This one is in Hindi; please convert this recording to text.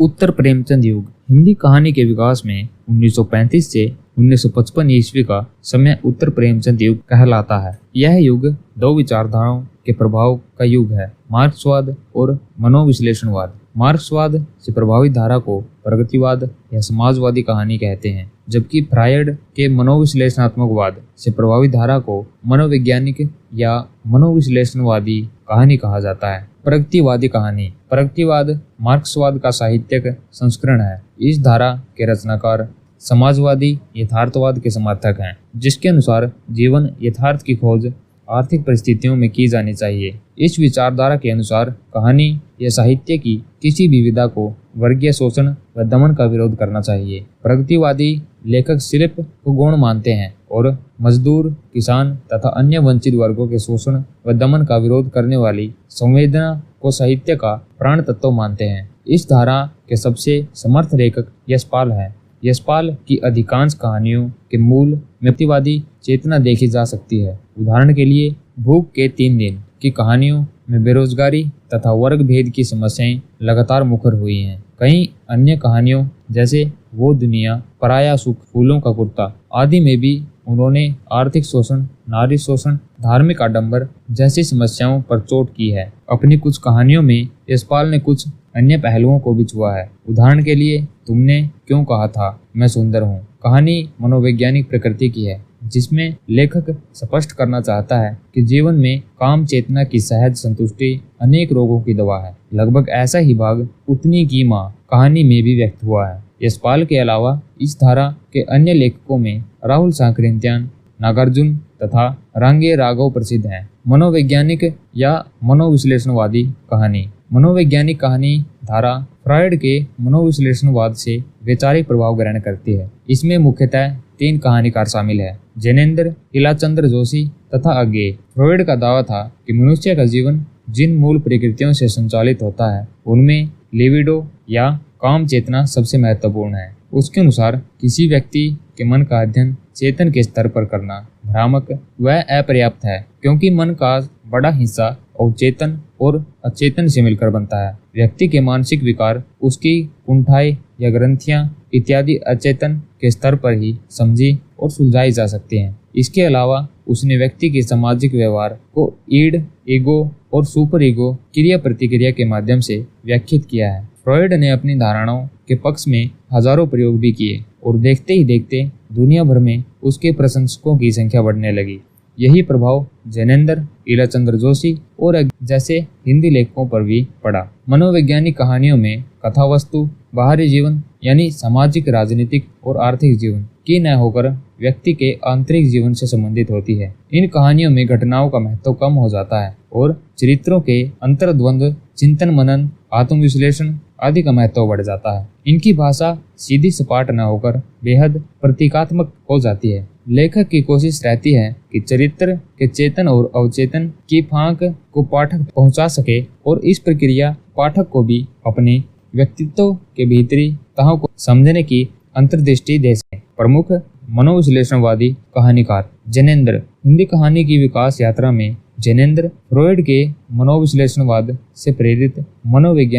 उत्तर प्रेमचंद युग हिंदी कहानी के विकास में 1935 से 1955 ईस्वी का समय उत्तर प्रेमचंद युग कहलाता है। यह युग दो विचारधाराओं के प्रभाव का युग है, मार्क्सवाद और मनोविश्लेषणवाद। मार्क्सवाद से प्रभावित धारा को प्रगतिवाद या समाजवादी कहानी कहते हैं, जबकि फ्रायड के मनोविश्लेषणात्मकवाद से प्रभावित धारा को मनोवैज्ञानिक या मनोविश्लेषणवादी कहानी कहा जाता है। प्रगतिवादी कहानी। प्रगतिवाद मार्क्सवाद का साहित्यिक संस्करण है। इस धारा के रचनाकार समाजवादी यथार्थवाद के समर्थक हैं, जिसके अनुसार जीवन यथार्थ की खोज आर्थिक परिस्थितियों में की जानी चाहिए। इस विचारधारा के अनुसार कहानी या साहित्य की किसी भी विधा को वर्गीय शोषण व दमन का विरोध करना चाहिए। प्रगतिवादी लेखक शिल्प को गौण मानते हैं और मजदूर, किसान तथा अन्य वंचित वर्गों के शोषण व दमन का विरोध करने वाली संवेदना को साहित्य का प्राण तत्व मानते हैं। इस धारा के सबसे समर्थ लेखक यशपाल है। यशपाल की अधिकांश कहानियों के मूल में व्यक्तिवादी चेतना देखी जा सकती है। उदाहरण के लिए भूख के 3 दिन की कहानियों में बेरोजगारी तथा वर्ग भेद की समस्याएं लगातार मुखर हुई हैं। कई अन्य कहानियों जैसे वो दुनिया, पराया सुख, फूलों का कुर्ता आदि में भी उन्होंने आर्थिक शोषण, नारी शोषण, धार्मिक आडंबर जैसी समस्याओं पर चोट की है। अपनी कुछ कहानियों में यशपाल ने कुछ अन्य पहलुओं को भी छुआ है। उदाहरण के लिए तुमने क्यों कहा था मैं सुंदर हूँ कहानी मनोवैज्ञानिक प्रकृति की है, जिसमें लेखक स्पष्ट करना चाहता है कि जीवन में काम चेतना की सहज संतुष्टि अनेक रोगों की दवा है। लगभग ऐसा ही भाग उतनी की माँ कहानी में भी व्यक्त हुआ है। यशपाल के अलावा इस धारा के अन्य लेखकों में राहुल सांकृत्यायन, नागार्जुन तथा रांगे राघव प्रसिद्ध हैं। मनोवैज्ञानिक या मनोविश्लेषणवादी कहानी। मनोवैज्ञानिक कहानी धारा फ्रायड के मनोविश्लेषणवाद से वैचारिक प्रभाव ग्रहण करती है। इसमें मुख्यतः 3 कहानीकार शामिल है, जैनेंद्र, इलाचंद्र जोशी तथा अज्ञेय। फ्रायड का दावा था कि मनुष्य का जीवन जिन मूल प्रकृतियों से संचालित होता है उनमें लिबिडो या काम चेतना सबसे महत्वपूर्ण है। उसके अनुसार किसी व्यक्ति के मन का अध्ययन चेतन के स्तर पर करना भ्रामक व अपर्याप्त है, क्योंकि मन का बड़ा हिस्सा अवचेतन और अचेतन से मिलकर बनता है। व्यक्ति के मानसिक विकार, उसकी कुंठाएं या ग्रंथियां इत्यादि अचेतन के स्तर पर ही समझी और सुलझाई जा सकती हैं। इसके अलावा उसने व्यक्ति के सामाजिक व्यवहार को ईड, ईगो और सुपर ईगो क्रिया प्रतिक्रिया के माध्यम से व्याख्यात किया है। फ्रायड ने अपनी धारणाओं के पक्ष में हजारों प्रयोग भी किए और देखते ही देखते दुनिया भर में उसके प्रशंसकों की संख्या बढ़ने लगी। यही प्रभाव जैनेंद्र, इलाचंद्र जोशी और जैसे हिंदी लेखकों पर भी पड़ा। मनोवैज्ञानिक कहानियों में कथा वस्तु बाहरी जीवन यानी सामाजिक, राजनीतिक और आर्थिक जीवन की न होकर व्यक्ति के आंतरिक जीवन से संबंधित होती है। इन कहानियों में घटनाओं का महत्व कम हो जाता है और चरित्रों के अंतर्द्वंद, चिंतन मनन, आत्मविश्लेषण आदि का महत्व बढ़ जाता है। इनकी भाषा सीधी सपाट न होकर बेहद प्रतीकात्मक हो जाती है। लेखक की कोशिश रहती है कि चरित्र के चेतन और अवचेतन की फांक को पाठक पहुंचा सके और इस प्रक्रिया पाठक को भी अपने व्यक्तित्व के भीतरी तहों को समझने की अंतर्दृष्टि दे सके। प्रमुख मनोविश्लेषणवादी कहानीकार। जैनेंद्र। हिंदी कहानी की विकास यात्रा में जैनेंद्र फ्रायड के मनोविश्लेषणवाद से प्रेरित मनोवैज्ञानिक